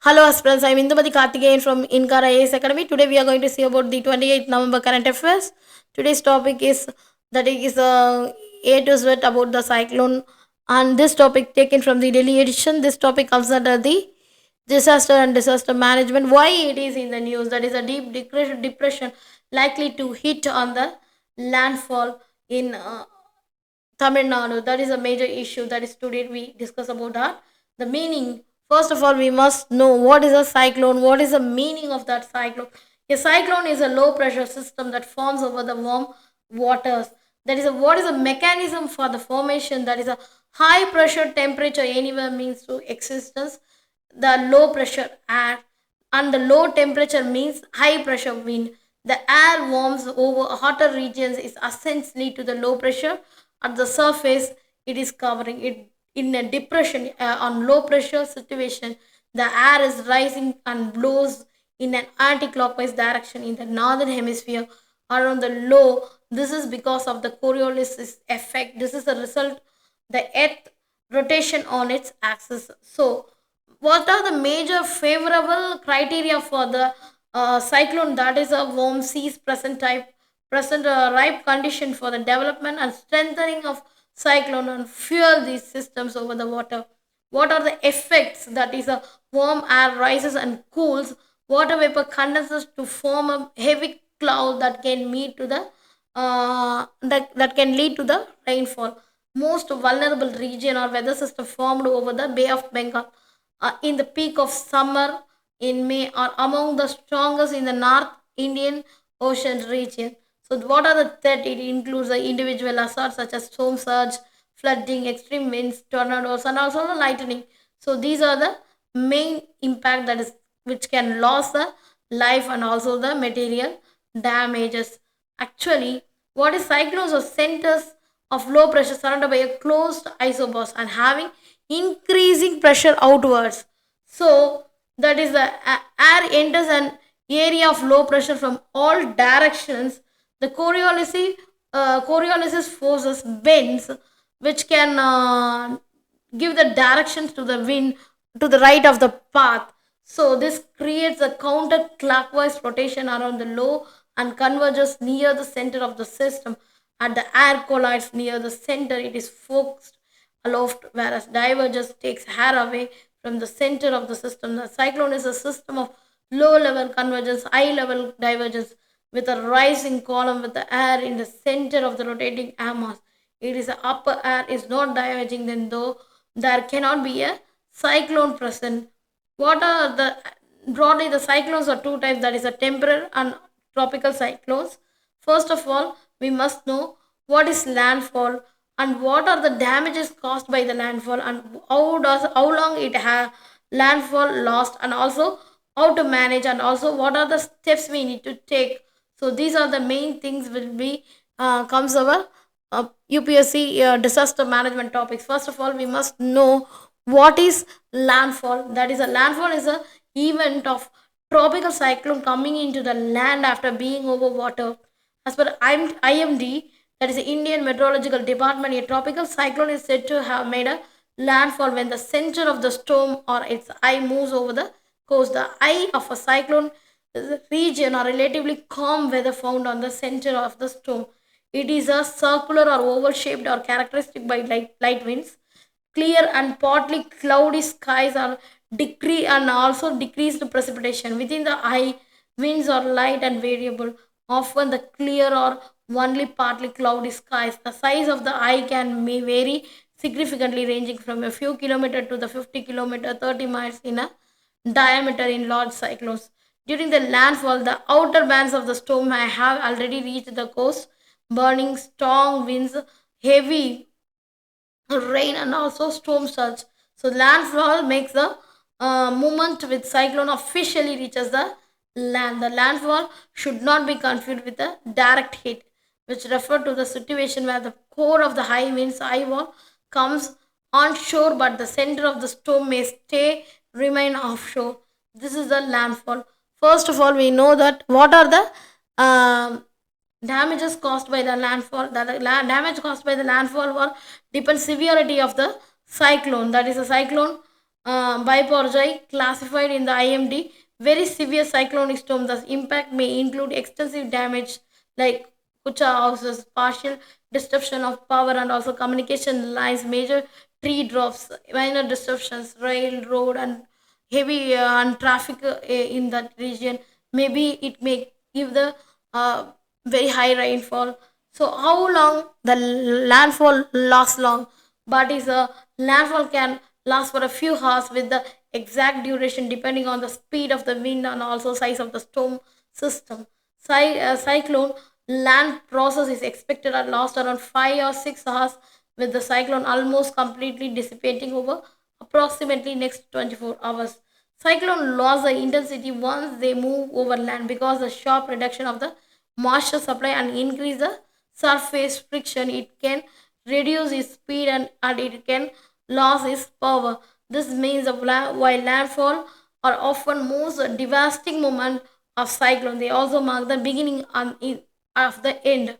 Hello aspirants, I am Indumati Karthikeyan from Inkara AS Academy. Today we are going to see about the 28th November current affairs. Today's topic is A to Z about the cyclone, and this topic taken from the Delhi edition. This topic comes under the disaster and disaster management. Why it is in the news? That is a depression likely to hit on the landfall in Tamil Nadu. That is a major issue. That is today we discuss about that. The meaning. First of all, we must know what is a cyclone. What is the meaning of that cyclone? A cyclone is a low pressure system that forms over the warm waters. That is what is a mechanism for the formation. That is a high pressure temperature anywhere means to existence. The low pressure air and the low temperature means high pressure wind. The air warms over hotter regions is essentially to the low pressure at the surface. It is covering it in a depression on low pressure situation. The air is rising and blows in an anti-clockwise direction in the northern hemisphere around the low. This is because of the Coriolis effect. This is the result the earth rotation on its axis. So what are the major favorable criteria for the cyclone? That is a warm seas present a ripe condition for the development and strengthening of cyclone and fuel these systems over the water. What are the effects? That is a warm air rises and cools, water vapor condenses to form a heavy cloud that can meet to the that can lead to the rainfall. Most vulnerable region or weather system formed over the Bay of Bengal in the peak of summer in May are among the strongest in the North Indian Ocean region. So, what are the threat? It includes the individual hazards such as storm surge, flooding, extreme winds, tornadoes, and also the lightning. So, these are the main impact that is which can lose the life and also the material damages. Actually, what is cyclones or centers of low pressure surrounded by a closed isoburst and having increasing pressure outwards. So that is the air enters an area of low pressure from all directions. The Coriolis forces bends which can give the directions to the wind to the right of the path. So this creates a counterclockwise rotation around the low and converges near the center of the system. At the air collides near the center, it is focused aloft, whereas divergence takes air away from the center of the system. The cyclone is a system of low level convergence, high level divergence with a rising column with the air in the center of the rotating air mass. It is the upper air is not diverging, then though there cannot be a cyclone present. What are the broadly the cyclones are two types, that is a temporal and tropical cyclones. First of all, we must know what is landfall and what are the damages caused by the landfall and how long it has landfall lost, and also how to manage, and also what are the steps we need to take. So these are the main things will be comes our UPSC disaster management topics. First of all, we must know what is landfall. That is a landfall is a event of tropical cyclone coming into the land after being over water. As per IMD, that is the Indian Meteorological Department, a tropical cyclone is said to have made a landfall when the center of the storm or its eye moves over the coast. The eye of a cyclone region or relatively calm weather found on the center of the storm. It is a circular or oval shaped or characteristic by light winds. Clear and partly cloudy skies are decrease and also decreased precipitation. Within the eye, winds are light and variable. Often the clear or only partly cloudy skies. The size of the eye can may vary significantly, ranging from a few kilometers to the 50 kilometer, 30 miles in a diameter in large cyclones. During the landfall, the outer bands of the storm may have already reached the coast, burning strong winds, heavy rain, and also storm surge. So landfall makes the movement with cyclone officially reaches the land. The landfall should not be confused with a direct hit, which refer to the situation where the core of the high winds eye wall comes on shore, but the center of the storm may stay remain offshore. This is the landfall. First of all, we know that what are the damages caused by the landfall. The damage caused by the landfall will depend severity of the cyclone. That is a cyclone Biparjoy classified in the IMD very severe cyclonic storm. The impact may include extensive damage like Kucha houses, partial disruption of power and also communication lines, major tree drops, minor disruptions, rail, road, and heavy and traffic in that region. Maybe it may give the uh, very high rainfall. So how long the landfall lasts long, but is a landfall can last for a few hours with the exact duration depending on the speed of the wind and also size of the storm system. Cyclone land process is expected to last around 5 or 6 hours, with the cyclone almost completely dissipating over approximately next 24 hours. Cyclone lost the intensity once they move over land because the sharp reduction of the moisture supply and increase the surface friction. It can reduce its speed and it can lose its power. This means that while landfall are often most devastating moment of cyclone, they also mark the beginning of the end.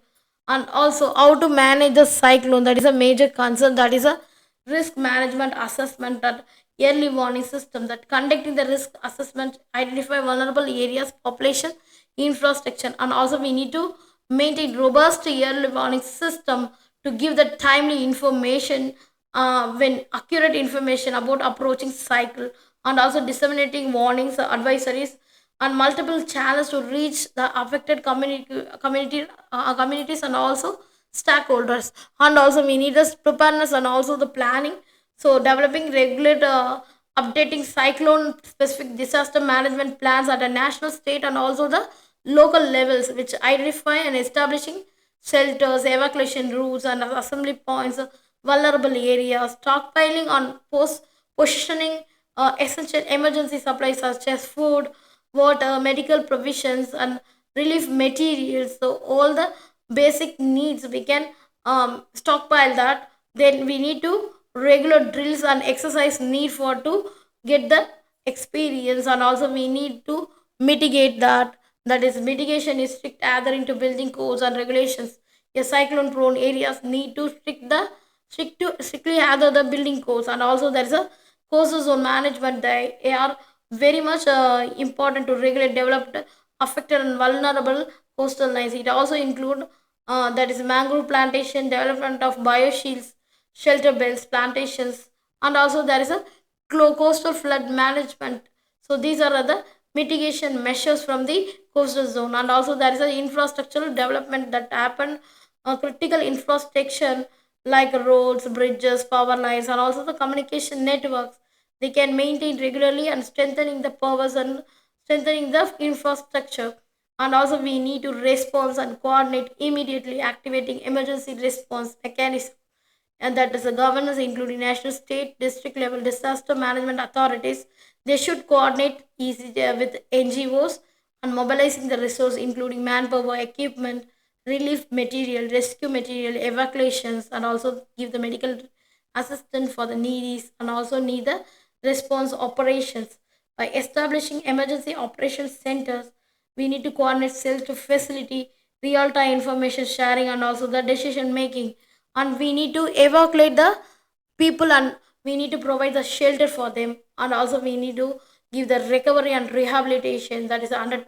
And also how to manage the cyclone, that is a major concern. That is a risk management assessment, that early warning system, that conducting the risk assessment identify vulnerable areas, population, infrastructure, and also we need to maintain robust early warning system to give the timely information when accurate information about approaching cycle, and also disseminating warnings, advisories, and multiple channels to reach the affected communities and also stakeholders. And also we need this preparedness and also the planning. So developing regular updating cyclone specific disaster management plans at a national, state, and also the local levels, which identify and establishing shelters, evacuation routes, and assembly points, vulnerable areas, stockpiling on post positioning essential emergency supplies such as food, water, medical provisions, and relief materials. So all the basic needs we can stockpile that. Then we need to regular drills and exercise need for to get the experience, and also we need to mitigate that. That is mitigation is strict adhering to building codes and regulations. A cyclone prone areas need to strictly adhere the building codes, and also there is a coastal zone management. They are very much important to regulate developed, affected, and vulnerable coastal lines. It also include that is mangrove plantation, development of bioshields, shelter belts, plantations, and also there is a coastal flood management. So these are the mitigation measures from the coastal zone, and also there is a infrastructural development that happen, critical infrastructure like roads, bridges, power lines, and also the communication networks. They can maintain regularly and strengthening the powers and strengthening the infrastructure. And also we need to respond and coordinate immediately, activating emergency response mechanism, and that is the governors including national, state, district level disaster management authorities. They should coordinate easily with NGOs and mobilizing the resource including manpower, equipment, relief material, rescue material, evacuations, and also give the medical assistance for the needies, and also need the response operations. By establishing emergency operations centers, we need to coordinate sales to facility, real time information sharing, and also the decision making. And we need to evacuate the people, and we need to provide the shelter for them, and also we need to give the recovery and rehabilitation, that is under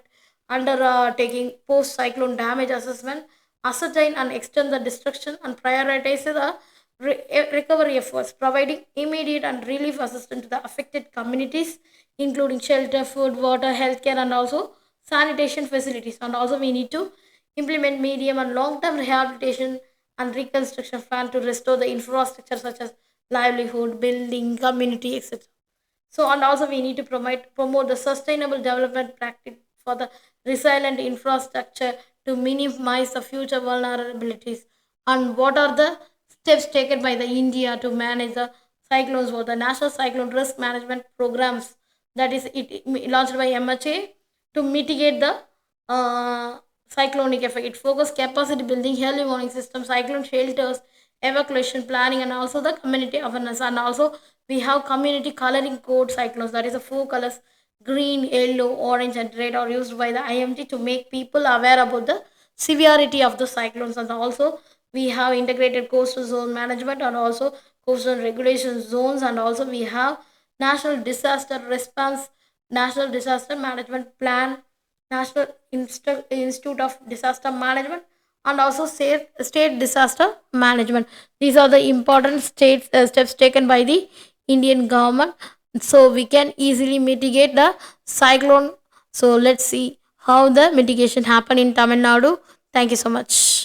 taking post cyclone damage assessment, ascertain and extend the destruction, and prioritize the recovery efforts, providing immediate and relief assistance to the affected communities, including shelter, food, water, healthcare, and also sanitation facilities. And also, we need to implement medium and long term rehabilitation and reconstruction plan to restore the infrastructure such as livelihood, building, community, etc. So, and also we need to promote the sustainable development practice for the resilient infrastructure to minimize the future vulnerabilities. And what are the steps taken by the India to manage the cyclones? For the National Cyclone Risk Management Programs, that is it launched by MHA to mitigate the cyclonic effect. It focus capacity building, early warning system, cyclone shelters, evacuation planning, and also the community awareness. And also we have community coloring code cyclones. That is the four colors: green, yellow, orange, and red are used by the IMT to make people aware about the severity of the cyclones. And also we have integrated coastal zone management and also coastal regulation zones, and also we have National Disaster Response, National Disaster Management Plan, National Institute of Disaster Management, and also state disaster management. These are the important steps taken by the Indian government, so we can easily mitigate the cyclone. So let's see how the mitigation happen in Tamil Nadu. Thank you so much.